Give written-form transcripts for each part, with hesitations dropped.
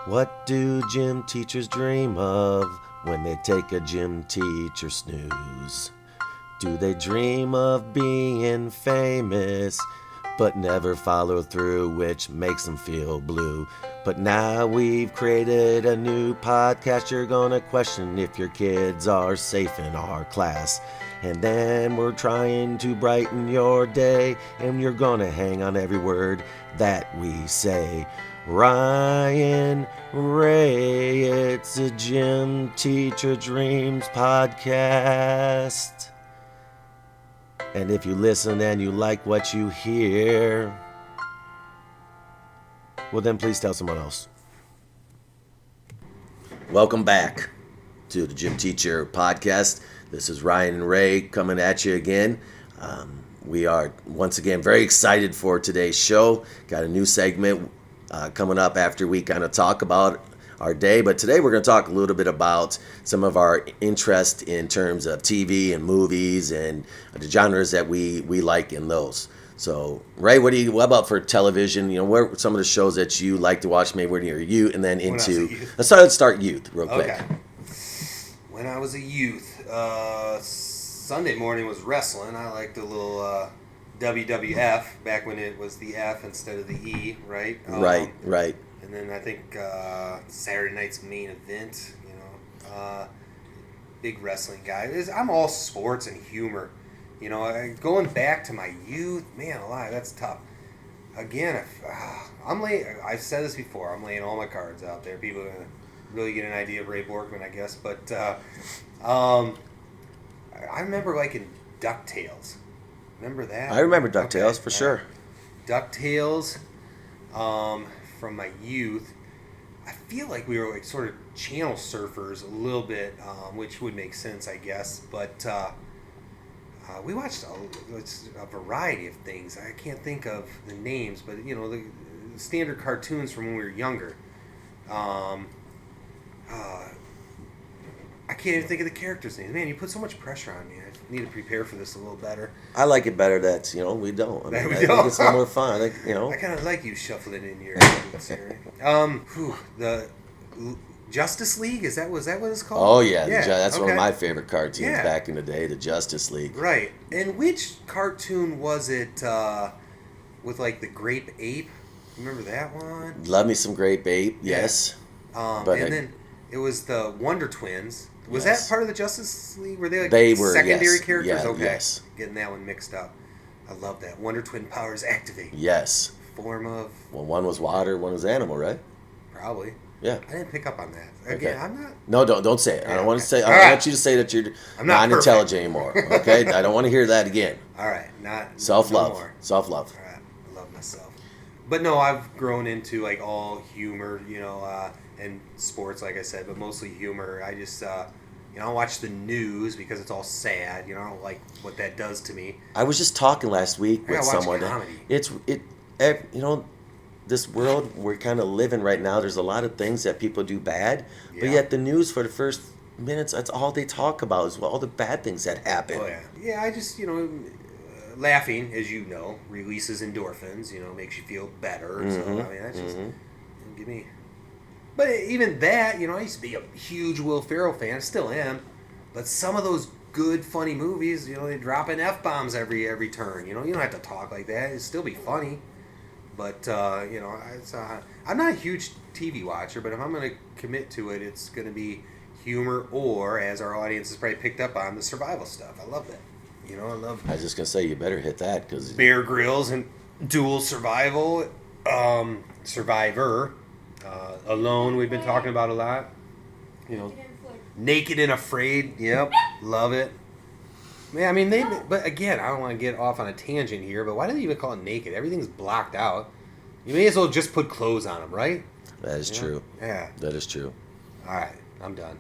What do gym teachers dream of when they take a gym teacher snooze? Do they dream of being famous but never follow through, which makes them feel blue? But now we've created a new podcast. You're gonna question if your kids are safe in our class. And then we're trying to brighten your day, and you're gonna hang on every word that we say. Ryan Ray, it's a Gym Teacher Dreams podcast. And if you listen and you like what you hear, well, then please tell someone else. Welcome back to the Gym Teacher podcast. This is Ryan and Ray coming at you again. We are once again very excited for today's show. Got a new segment coming up after we kind of talk about our day. But today we're going to talk a little bit about some of our interest in terms of TV and movies and the genres that we like in those. So, Ray, what about for television? You know, what are some of the shows that you like to watch maybe when you're youth, and then into... Let's start youth real quick. Okay. When I was a youth, Sunday morning was wrestling. I liked a little WWF back when it was the F instead of the E, right? Right. And then I think Saturday night's main event, big wrestling guy. I'm all sports and humor. You know, going back to my youth, man alive, that's tough. Again, I've said this before, I'm laying all my cards out there. People are going to really get an idea of Ray Borkman, I guess. But I remember liking DuckTales. Remember that? I remember DuckTales for sure. DuckTales from my youth. I feel like we were like sort of channel surfers a little bit, which would make sense, I guess. But we watched a variety of things. I can't think of the names, but you know, the standard cartoons from when we were younger. I can't even think of the characters' names. Man, you put so much pressure on me. I need to prepare for this a little better. I like it better that, we don't. I We think don't. it's more fun. I kind of like you shuffling in your the Justice League, was that what it's called? Oh, yeah. That's one of my favorite cartoons back in the day, the Justice League. Right. And which cartoon was it with, like, the Grape Ape? Remember that one? Love me some Grape Ape, yes. Then it was the Wonder Twins. Was that part of the Justice League? Were they secondary characters? Yeah, okay. Yes. Getting that one mixed up. I love that. Wonder Twin powers activate. Yes. Form of... Well, one was water, one was animal, right? Probably. Yeah. I didn't pick up on that. Again, I'm not... No, don't say it. I don't want to say... I don't want you to say that you're not intelligent anymore, okay? I don't want to hear that again. All right. Not... Self-love. No more. Self-love. All right. I love myself. But no, I've grown into, like, all humor, and sports, like I said, but mostly humor. I just... I watch the news because it's all sad. I don't like what that does to me. I was just talking last week with someone. This world we're kind of living right now, there's a lot of things that people do bad, but yet the news for the first minutes, that's all they talk about is all the bad things that happen. Oh, yeah. Yeah, I just, laughing, as you know, releases endorphins, makes you feel better. Mm-hmm. So, I mean, that's just, give me... But even that, I used to be a huge Will Ferrell fan, still am. But some of those good, funny movies, they drop in F-bombs every turn. You don't have to talk like that. It'd still be funny. But, I'm not a huge TV watcher, but if I'm going to commit to it, it's going to be humor or, as our audience has probably picked up on, the survival stuff. I love that. I was just going to say, you better hit that. Cause Bear Grylls and Dual Survival, Survivor. Alone, we've been talking about a lot. Naked and Afraid. Yep, love it. Man, I mean, but again, I don't want to get off on a tangent here, but why do they even call it naked? Everything's blocked out. You may as well just put clothes on them, right? That is true. Yeah. That is true. All right, I'm done.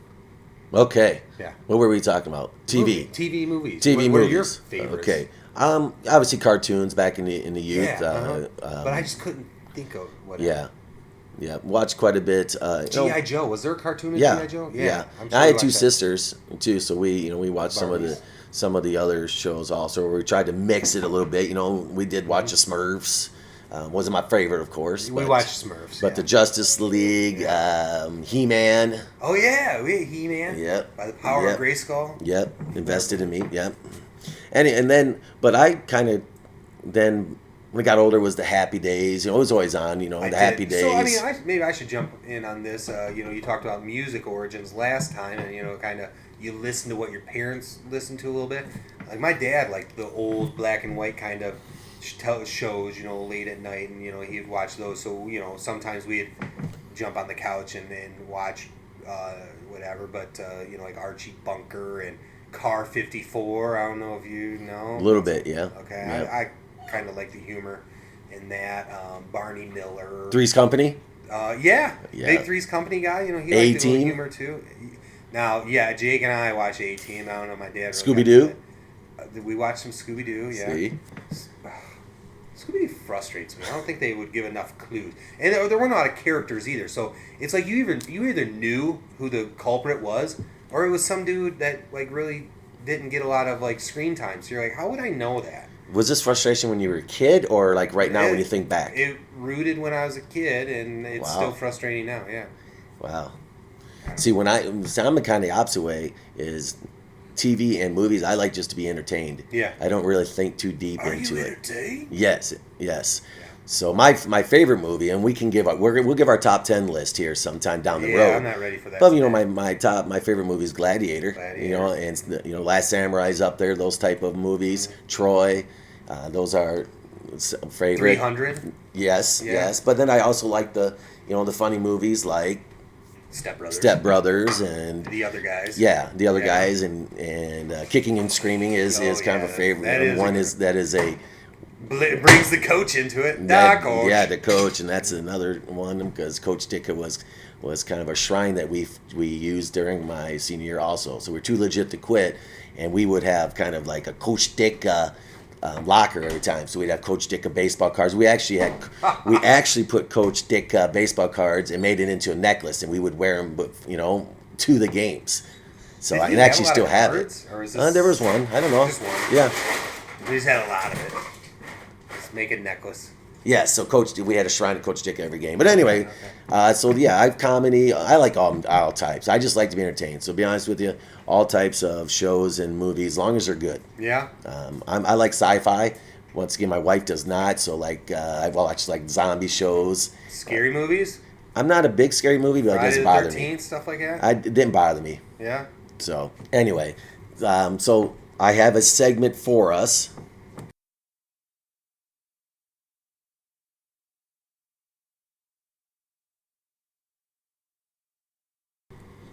Okay. Yeah. What were we talking about? TV. TV movies. TV movies. What are your favorites? Okay. Obviously cartoons back in the youth. Yeah. But I just couldn't think of what. Yeah, watched quite a bit. G.I. Joe. Was there a cartoon of G.I. Joe? Yeah. Sure I had two sisters too, so we watched some of the other shows also. Where we tried to mix it a little bit. We did watch the Smurfs. Wasn't my favorite, of course. We but, watched Smurfs. But the Justice League, He-Man. Oh yeah, we had He-Man. Yep. By the power Yep. of Grayskull. Yep. Invested in me. Yep. And then, but I kind of then when I got older was the Happy Days. It was always on. The Happy Days. So I mean, maybe I should jump in on this. You talked about music origins last time, and kind of you listen to what your parents listened to a little bit. Like my dad, like the old black and white kind of shows, late at night, and he'd watch those. So sometimes we'd jump on the couch and watch whatever. But like Archie Bunker and Car 54. I don't know if you know. A little bit, yeah. Okay, Yep. I kind of like the humor in that. Barney Miller. Three's Company. Yeah. Big Three's Company guy. He liked the little A-Team. humor too. Now, yeah, Jake and I watch A-Team. I don't know, my dad. Scooby-Doo? We watched some Scooby-Doo, yeah. See? Scooby-Doo frustrates me. I don't think they would give enough clues. And there weren't a lot of characters either. So it's like you either knew who the culprit was, or it was some dude that like really didn't get a lot of like screen time. So you're like, how would I know that? Was this frustration when you were a kid, or like right now when you think back? It rooted when I was a kid, and it's Wow. still frustrating now. Yeah. Wow. See, I'm the kind of opposite way is TV and movies. I like just to be entertained. Yeah. I don't really think too deep Are into you it. entertained? Yes. Yeah. So my favorite movie, and we'll give our top 10 list here sometime down the Yeah, road. I'm not ready for that. But my favorite movie is Gladiator. Gladiator. And Last Samurai's up there. Those type of movies. Troy, those are favorite. 300. Yes, Yeah. yes. But then I also like the funny movies like Step Brothers. and The other guys. yeah, the other Yeah. guys and Kicking and Screaming is kind of a favorite. That is One a- that is a Brings the coach into it. Coach. yeah, the coach, and that's another one because Coach Dicka was kind of a shrine that we used during my senior year also. So we're too legit to quit, and we would have kind of like a Coach Dicka locker every time. So we'd have Coach Dicka baseball cards. We actually put Coach Dicka baseball cards and made it into a necklace, and we would wear them, to the games. So Did I you can actually have a lot still of have cards, it. or is this There was one. I don't know. just one? Yeah. We just had a lot of it. Let's make a necklace. Yeah, so we had a shrine to Coach Dick every game. But anyway, I have comedy. I like all types. I just like to be entertained. So to be honest with you, all types of shows and movies, as long as they're good. Yeah. I like sci-fi. Once again, my wife does not. So I watch like zombie shows. Scary movies. I'm not a big scary movie, but it Friday doesn't the bother 13th, me. stuff like that. It didn't bother me. Yeah. So anyway, so I have a segment for us.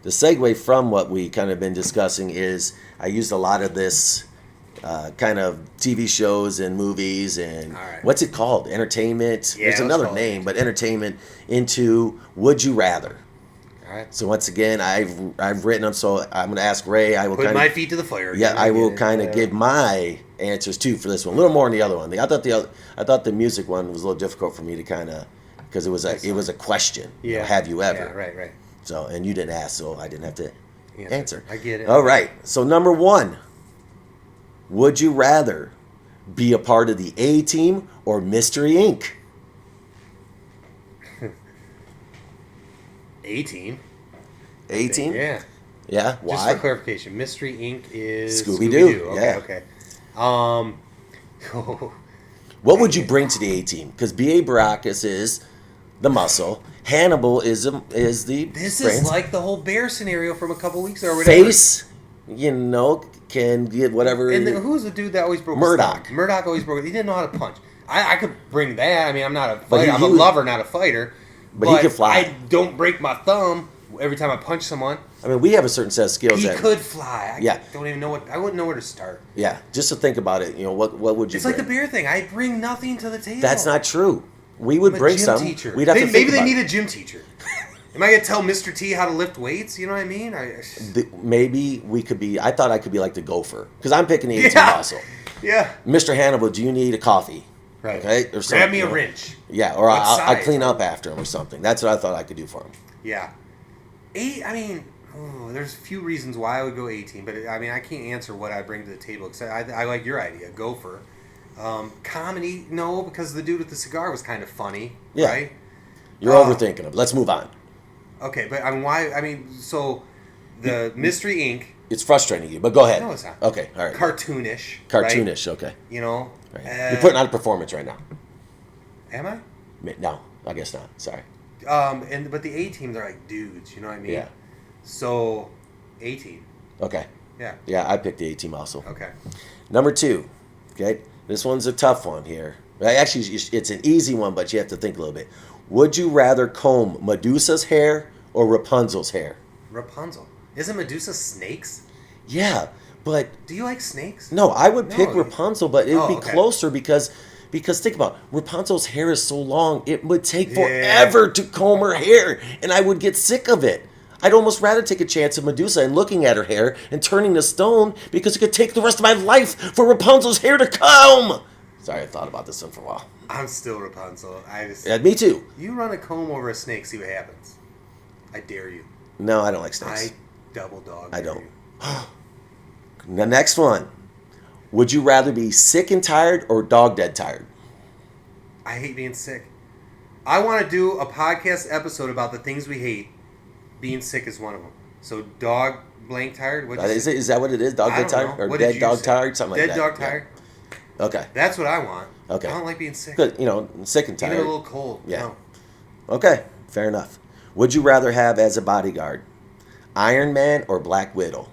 The segue from what we kind of been discussing is I used a lot of this kind of TV shows and movies and All right. what's it called? Entertainment. Yeah, There's let's another call it name, but entertainment into Would You Rather. All right. So once again, I've written them. So I'm going to ask Ray. I will Put kind my of feet to the fire. yeah. I will kind of Yeah. give my answers too for this one. A little more than the other one. I thought the music one was a little difficult for me to kind of because it was a question. Yeah. Have you ever? Yeah, right. So, and you didn't ask, so I didn't have to answer. I get it. All right. So, number one, would you rather be a part of the A-Team or Mystery Inc.? A-Team. A-Team? Yeah. Yeah. Just Why? for clarification, Mystery Inc. is Scooby-Doo, Okay, yeah. okay. What would you bring to the A-Team? Because B.A. Baracus is the muscle. Hannibal is the This brains. is like the whole bear scenario from a couple weeks ago or whatever. Face, can get whatever. And then who was the dude that always broke Murdoch. his thumb? Murdoch always broke it. He didn't know how to punch. I could bring that. I mean, I'm not a But fighter. he I'm a was- lover, not a fighter. But he could fly. I don't break my thumb every time I punch someone. I mean, we have a certain set of skills. He that, could fly. Yeah. Don't even know I wouldn't know where to start. Yeah, just to think about it, what would you It's bring? like the bear thing. I bring nothing to the table. That's not true. We would I'm a bring gym some. teacher. We'd have to think Maybe they about need it. a gym teacher. Am I gonna tell Mr. T how to lift weights? You know what I mean? Maybe we could be. I thought I could be like the gopher because I'm picking the 18 Yeah. muscle. Yeah. Mr. Hannibal, do you need a coffee? Right. Okay. Or something, Grab me a wrench. Yeah, or What I'll size? clean up after him or something. That's what I thought I could do for him. Yeah. There's a few reasons why I would go 18, but I can't answer what I bring to the table. Except I like your idea, gopher. Comedy, no, because the dude with the cigar was kind of funny, Yeah. right? You're overthinking it. Let's move on. Okay, but why? I mean, so the Mystery Inc. It's frustrating you, but go ahead. No, it's not. Okay, all right. Cartoonish. Cartoonish, right? okay. You know? Right. You're putting on a performance right now. Am I? No, I guess not. Sorry. But the A-Team, they're like dudes, you know what I mean? Yeah. So, A-Team. Okay. Yeah. Yeah, I picked the A-Team also. Okay. Number 2. Okay, this one's a tough one here. Actually, it's an easy one, but you have to think a little bit. Would you rather comb Medusa's hair or Rapunzel's hair? Rapunzel. Isn't Medusa snakes? Yeah, but Do you like snakes? no, I would pick No. Rapunzel, but it would be okay. closer because think about it, Rapunzel's hair is so long, it would take Yeah. forever to comb her hair, and I would get sick of it. I'd almost rather take a chance of Medusa and looking at her hair and turning to stone because it could take the rest of my life for Rapunzel's hair to comb. Sorry, I thought about this one for a while. I'm still Rapunzel. Yeah, me too. You run a comb over a snake, see what happens. I dare you. No, I don't like snakes. I double dog. I dare don't. you. The next one. Would you rather be sick and tired or dog dead tired? I hate being sick. I want to do a podcast episode about the things we hate. Being sick is one of them. So dog blank tired. What Is that what it is? Dog I dead don't tired know. or What did dead you dog say? tired? Something like Dead that. dog tired. Yeah. Okay. That's what I want. Okay. I don't like being sick. Good. Sick and Even tired. a little cold. Yeah. No. Okay. Fair enough. Would you rather have as a bodyguard Iron Man or Black Widow?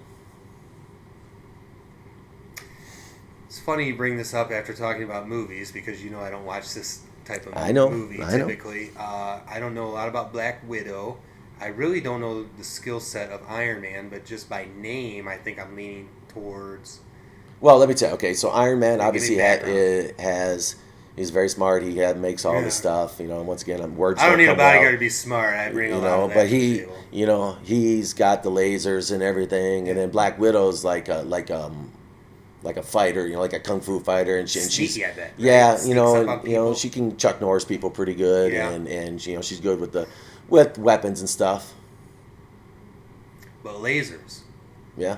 It's funny you bring this up after talking about movies because I don't watch this type of I know. movie I know. typically. I don't know a lot about Black Widow. I really don't know the skill set of Iron Man, but just by name, I think I'm leaning towards. Well, let me tell you. Okay, so Iron Man Give me obviously background. he's very smart. He makes all Yeah. this stuff. And once again, words. I don't don't need a come well. bodyguard to be smart. I bring a lot of that But to the table. he's got the lasers and everything, and then Black Widow's like a fighter, like a kung fu fighter, and she's Sneaky, I bet. yeah, Right? Sneaks up on people. she can Chuck Norris people pretty good, Yeah. and she's good with weapons and stuff. But lasers. Yeah.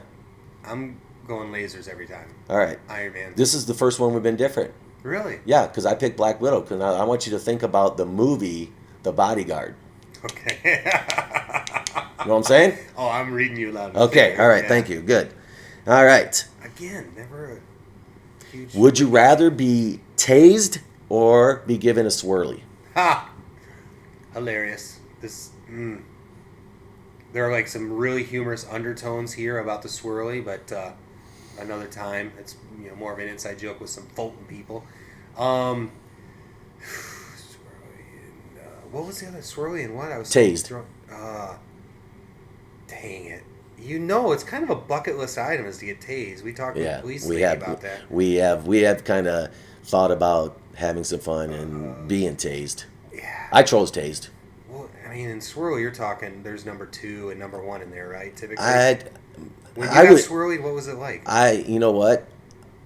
I'm going lasers every time. All right. Iron Man. This is the first one we've been different. Really? Yeah, because I picked Black Widow because I want you to think about the movie The Bodyguard. Okay. You know what I'm saying? Oh, I'm reading you loud. Okay. All right. Thank you. Good. All right. Again, never a huge. Would you rather be tased or be given a swirly? Ha! Hilarious. There are like some really humorous undertones here about the swirly, but another time it's more of an inside joke with some Fulton people. Swirly and, what was the other swirly and what? I was Tased. Dang it! It's kind of a bucket list item is to get tased. We talked with the police lady about that. We have kind of thought about having some fun and being tased. Yeah. I chose tased. Well, I mean, in swirly, you're talking. There's number 2 and number 1 in there, right? Typically. When you got swirly, what was it like? You know what?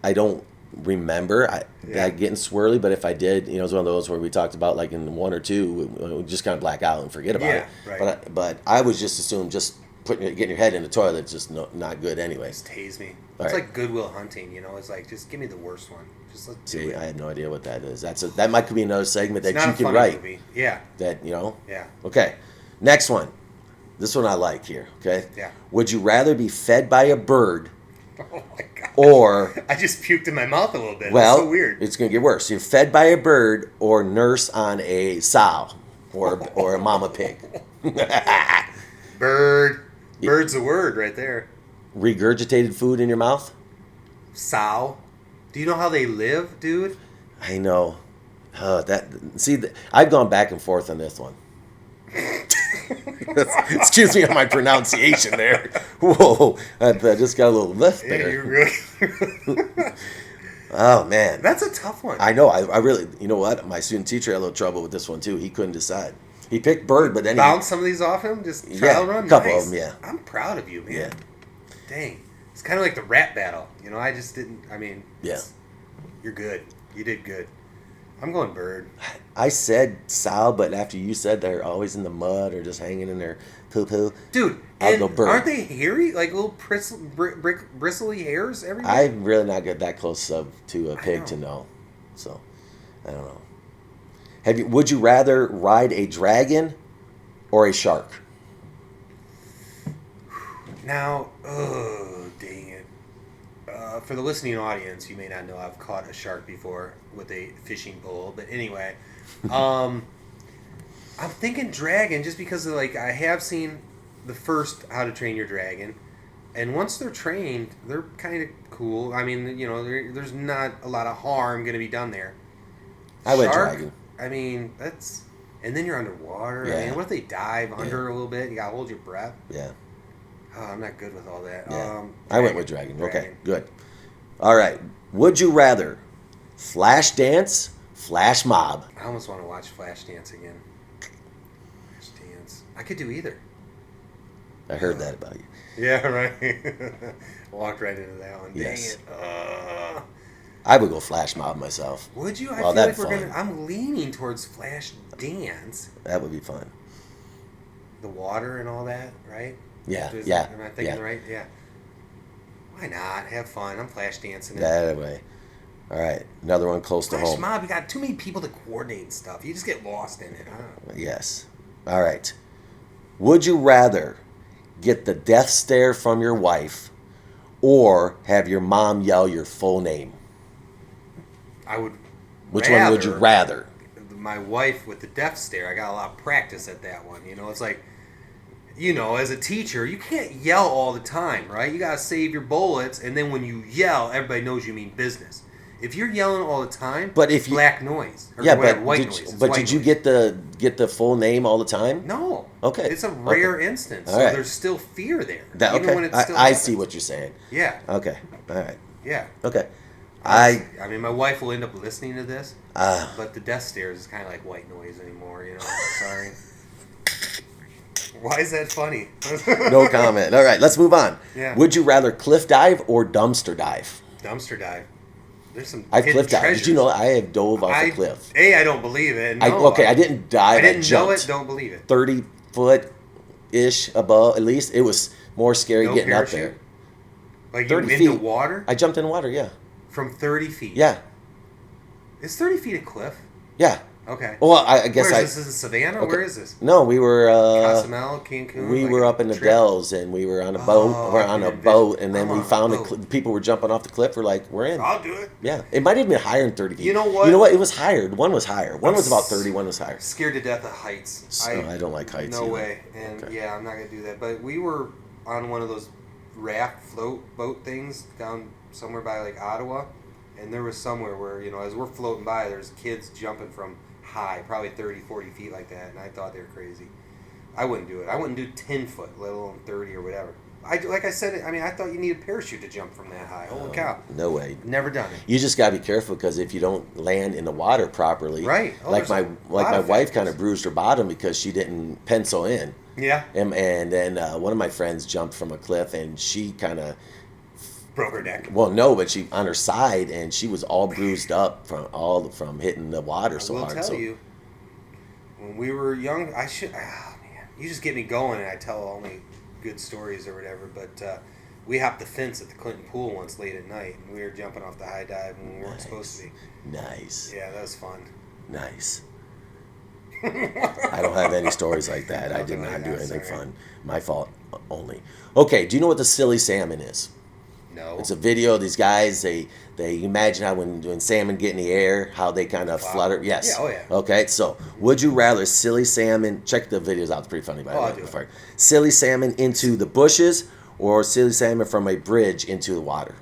I don't remember getting swirly, but if I did, it was one of those where we talked about like in 1 or 2, we just kind of black out and forget about it. Right. But I was just assumed just getting your head in the toilet is just not good anyways. Just tase me. All It's right. like Goodwill Hunting, It's like, just give me the worst one. Just let's do See, it. I had no idea what that is. That might be another segment It's that not you a can funny write. movie. Yeah. Yeah. Yeah. Okay. Next one. This one I like here. Okay. Yeah. Would you rather be fed by a bird Oh my god. or I just puked in my mouth a little bit. well, That's so weird. it's gonna get worse. You're fed by a bird or nurse on a sow or a mama pig. Bird. Bird's the word right there. Regurgitated food in your mouth. Sow. Do you know how they live, dude? I know. I've gone back and forth on this one. Excuse me on my pronunciation there. Whoa, I just got a little lift Yeah, there. you're really. Oh man, That's a tough one. I know. I really, you know what? My student teacher had a little trouble with this one too. He couldn't decide. He picked bird, but then Bounce some of these off him. Just trial run. a couple Nice. of them, yeah. I'm proud of you, man. Yeah. Dang. It's kind of like the rap battle. I just didn't. I mean. Yeah. You're good. You did good. I'm going bird. I said sow, but after you said they're always in the mud or just hanging in their poo poo. Dude, I'll and go bird. aren't they hairy? Like little bristly hairs everywhere? I'm really not get that close to a I pig know. to know. So, I don't know. Would you rather ride a dragon or a shark? Now, oh, dang it. For the listening audience, you may not know I've caught a shark before with a fishing pole. But anyway, I'm thinking dragon just because like I have seen the first How to Train Your Dragon, and once they're trained, they're kind of cool. I mean, there's not a lot of harm going to be done there. I went dragon. I mean, that's, and then you're underwater. Yeah. I mean, what if they dive under a little bit? You got to hold your breath. Yeah. Oh, I'm not good with all that. Yeah. I went with dragon. Okay, good. All right. Would you rather flash dance, flash mob? I almost want to watch Flashdance again. Flashdance. I could do either. I heard that about you. Yeah, right. Walked right into that one. Yes. Dang it. I would go flash mob myself. Would you? I Well, feel like that'd we're be gonna. fun. I'm leaning towards Flashdance. That would be fun. The water and all that, right? Yeah, Am I thinking right? Yeah. Why not? Have fun. I'm flash dancing. That way. All right. Another one close to Flash home. mob, you got too many people to coordinate and stuff. You just get lost in it. I don't know. Yes. All right. Would you rather get the death stare from your wife or have your mom yell your full name? I would. Which one would you rather? My wife with the death stare. I got a lot of practice at that one. It's like, as a teacher, you can't yell all the time, right? You gotta save your bullets, and then when you yell, everybody knows you mean business. If you're yelling all the time, but if you, black noise, or yeah, whatever, but white did, noise. but did you get the full name all the time? No. Okay. It's a rare instance, all so right. there's still fear there. Okay. When it still I see what you're saying. Yeah. Okay. All right. Yeah. Okay. I mean, my wife will end up listening to this, Ah. but the death stares is kind of like white noise anymore. Sorry. Why is that funny? No comment. All right, let's move on. Yeah. Would you rather cliff dive or dumpster dive? Dumpster dive. There's some. I cliff dive. treasures. Did you know I have dove off a cliff? I don't believe it. I No, didn't dive. I didn't know jumped it. Don't believe it. 30-foot ish above. At least it was more scary No getting parachute? up there. Like you 30 into feet. water I jumped in water. Yeah. from 30 feet. Yeah. Is 30 feet a cliff? Yeah. Okay. Well, I guess Where is this? Is it Savannah? Okay. Where is this? No, we were. Cozumel, Cancun. We like were a up in the trip? Dells, and we were on a boat. Oh, We're I on can a envision- boat, and then I'm we on a found boat. people were jumping off the cliff. We're like, we're in. I'll do it. Yeah, it might have been higher than 30 feet. You know what? You know what? It was higher. One was higher. One was about 30. One was higher. Scared to death of heights. So I don't like heights. No either. way. And Okay. yeah, I'm not gonna do that. But we were on one of those raft float boat things down somewhere by like Ottawa, and there was somewhere where as we're floating by, there's kids jumping from high, probably 30, 40 feet like that, and I thought they were crazy. I wouldn't do it. I wouldn't do 10 foot, let alone 30 or whatever. Like I said, I mean, I thought you needed a parachute to jump from that high. Holy cow. No way. Never done it. You just gotta be careful because if you don't land in the water properly, Right. Oh, like there's my a lot of wife factors. kind of bruised her bottom because she didn't pencil in, Yeah. and then one of my friends jumped from a cliff and she kind of. Broke her neck. Well, no, but she on her side, and she was all bruised up from hitting the water so I will hard. tell so you, when we were young, man, you just get me going, and I tell only good stories or whatever. But we hopped the fence at the Clinton Pool once late at night, and we were jumping off the high dive when we weren't supposed to be. Nice. Yeah, that was fun. Nice. I don't have any stories like that. I did Nothing not like do that, anything sorry. fun. My fault only. Okay, do you know what the silly salmon is? No. It's a video of these guys. They imagine how when salmon get in the air, how they kind of Flop. flutter. Yes. Yeah, oh yeah. Okay, so would you rather silly salmon? Check the videos out. It's pretty funny, by the Oh, way. I'll do it. before. Silly salmon into the bushes or silly salmon from a bridge into the water?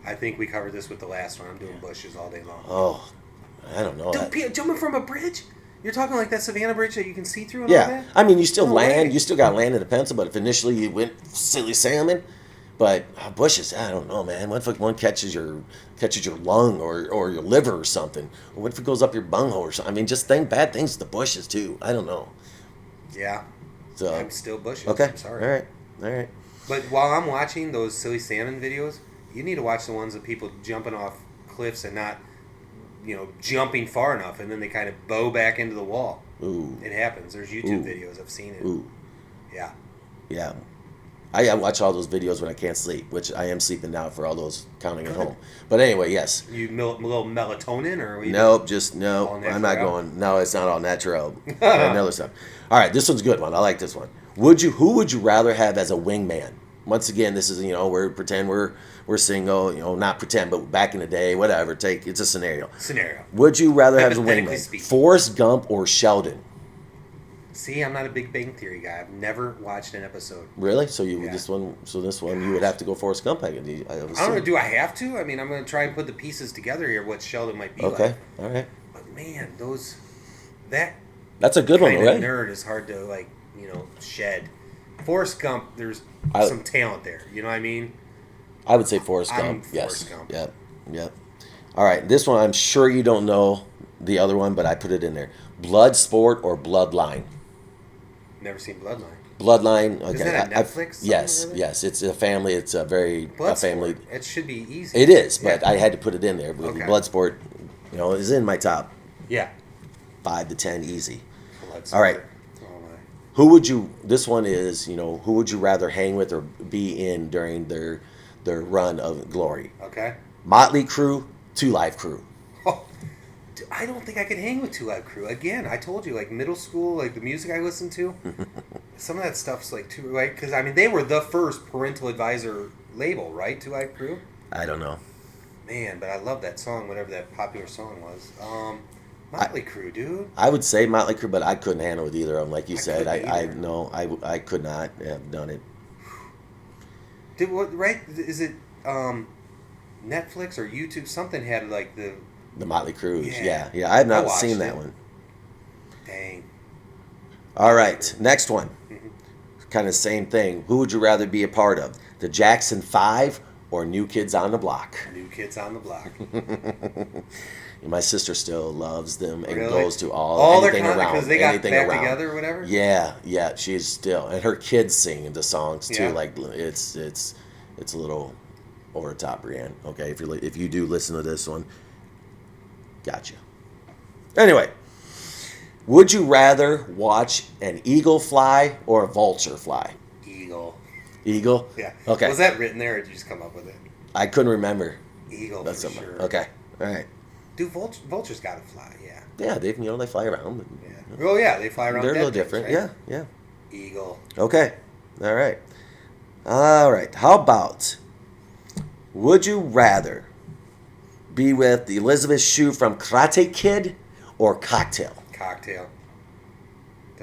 I think we covered this with the last one. I'm doing bushes all day long. Oh, I don't know. Jumping from a bridge? You're talking like that Savannah Bridge that you can see through and all Yeah, that? I mean, you still No land. way. You still got land in the pencil, but if initially you went silly salmon, but bushes, I don't know, man. What if one catches your lung or your liver or something? Or what if it goes up your bunghole or something? I mean, just bad things to the bushes too. I don't know. Yeah. So I'm still bushes. okay, I'm sorry. all right. But while I'm watching those silly salmon videos, you need to watch the ones of people jumping off cliffs and not, jumping far enough, and then they kind of bow back into the wall. Ooh, It happens. There's YouTube Ooh. videos. I've seen it. ooh, Yeah. yeah. I watch all those videos when I can't sleep, which I am sleeping now for all those counting at home. But anyway, yes. You little melatonin or Nope, just no. All I'm not natural? going. No, it's not all natural. Another stuff. All right, this one's a good one. I like this one. Who would you rather have as a wingman? Once again, this is we're single. Not pretend, but back in the day, whatever. It's a scenario. Scenario. Would you rather have as a Hypothetically wingman? speaking. Forrest Gump or Sheldon? See, I'm not a Big Bang Theory guy. I've never watched an episode. Really? So Yeah. this one you would have to go Forrest Gump. I I don't know. Do I have to? I mean, I'm going to try and put the pieces together here. What Sheldon might be Okay. like. All right. But man, that That's a good one, kind of right? nerd is hard to shed. Forrest Gump, there's I- some talent there. You know what I mean? I would say Forrest I'm Gump. Yes. Forrest Gump. Yep. Yep. All right. This one, I'm sure you don't know the other one, but I put it in there. Bloodsport or Bloodline? Never seen Bloodline. Bloodline. Okay. Is that a Netflix something Yes. or other? Yes. It's a family. It's a family. Bloodsport. It should be easy. It is, but Yeah. I had to put it in there because Okay. Bloodsport, is in my top Yeah. 5 to 10 easy. Bloodsport. All right. Oh my. This one is, who would you rather hang with or be in during their run of glory? Okay. Motley Crue, Two Live Crew. Oh, dude, I don't think I could hang with Two Live Crew. Again, I told you, like middle school, like the music I listened to, some of that stuff's like too, right? Because I mean, they were the first parental advisor label, right? Two Live Crew. I don't know. Man, but I love that song, whatever that popular song was. Motley Crue, dude. I would say Motley Crue, but I couldn't handle with either of them. Like you I said, couldn't I either. no, I could not have done it. Did what? Right? Is it Netflix or YouTube? Something had like the The Motley Crue. Yeah. Yeah. I have I not watched seen that it. one. dang. All right, next one. Mhm. Kind of same thing. Who would you rather be a part of? The Jackson 5 or New Kids on the Block? New Kids on the Block. My sister still loves them and Really? goes to all their anything around. because they got anything back around. together or whatever. Yeah, she's still, and her kids sing the songs too. Yeah. Like it's a little over the top, Brienne. Okay, if you do listen to this one, gotcha. Anyway, would you rather watch an eagle fly or a vulture fly? Eagle. Eagle. Yeah. Okay. Was that written there, or did you just come up with it? I couldn't remember. Eagle That's for something. sure. Okay. All right. Dude, vultures gotta fly. Yeah. Yeah, they fly around. Yeah. Oh yeah, they fly around. They're a dead little things, different. right? Yeah. Eagle. Okay. All right. All right. How about, would you rather be with Elizabeth Shue from Karate Kid or Cocktail? Cocktail.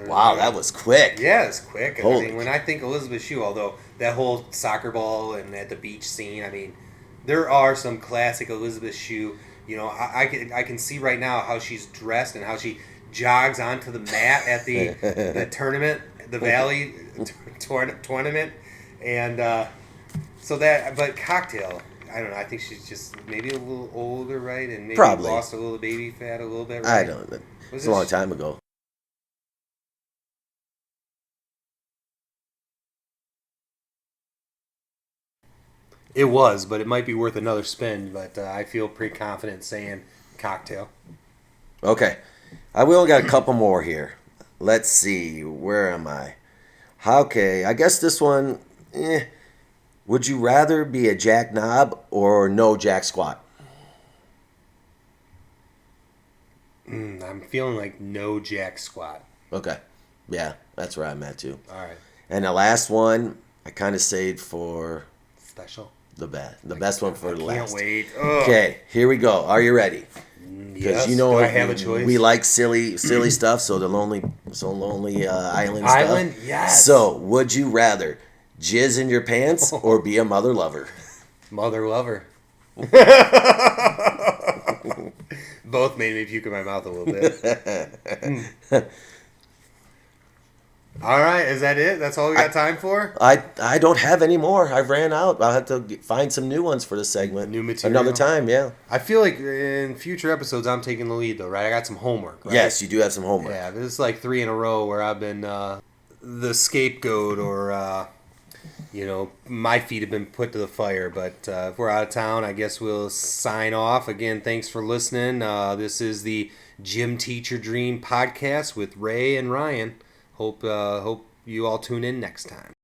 Wow, that was quick. Yeah, it's quick. I Holy mean, when I think Elizabeth Shue, although that whole soccer ball and at the beach scene, I mean, there are some classic Elizabeth Shue. I can see right now how she's dressed and how she jogs onto the mat at the tournament, the Valley tournament, and but Cocktail. I don't know. I think she's just maybe a little older, right? And maybe Probably. lost a little baby fat a little bit, I right? don't. Was It's a long this- time ago. It was, but it might be worth another spin. But I feel pretty confident saying Cocktail. Okay. We only got a couple more here. Let's see. Where am I? Okay. I guess this one. Would you rather be a jack knob or no jack squat? I'm feeling like no jack squat. Okay. Yeah, that's where I'm at too. All right. And the last one, I kind of saved for Special. the best one for the Can't last. wait. Ugh. Okay, here we go. Are you ready? Yes. you know Do I have a choice? we like silly stuff. So the lonely island stuff. Island? Yes. So would you rather jizz in your pants or be a mother lover? Mother lover. Both made me puke in my mouth a little bit. All right, is that it? That's all we got time for? I don't have any more. I ran out. I'll have to find some new ones for the segment. New material? Another time, yeah. I feel like in future episodes I'm taking the lead though, right? I got some homework, right? Yes, you do have some homework. Yeah, this is like 3 in a row where I've been the scapegoat or, my feet have been put to the fire. But if we're out of town, I guess we'll sign off. Again, thanks for listening. This is the Gym Teacher Dream podcast with Ray and Ryan. Hope you all tune in next time.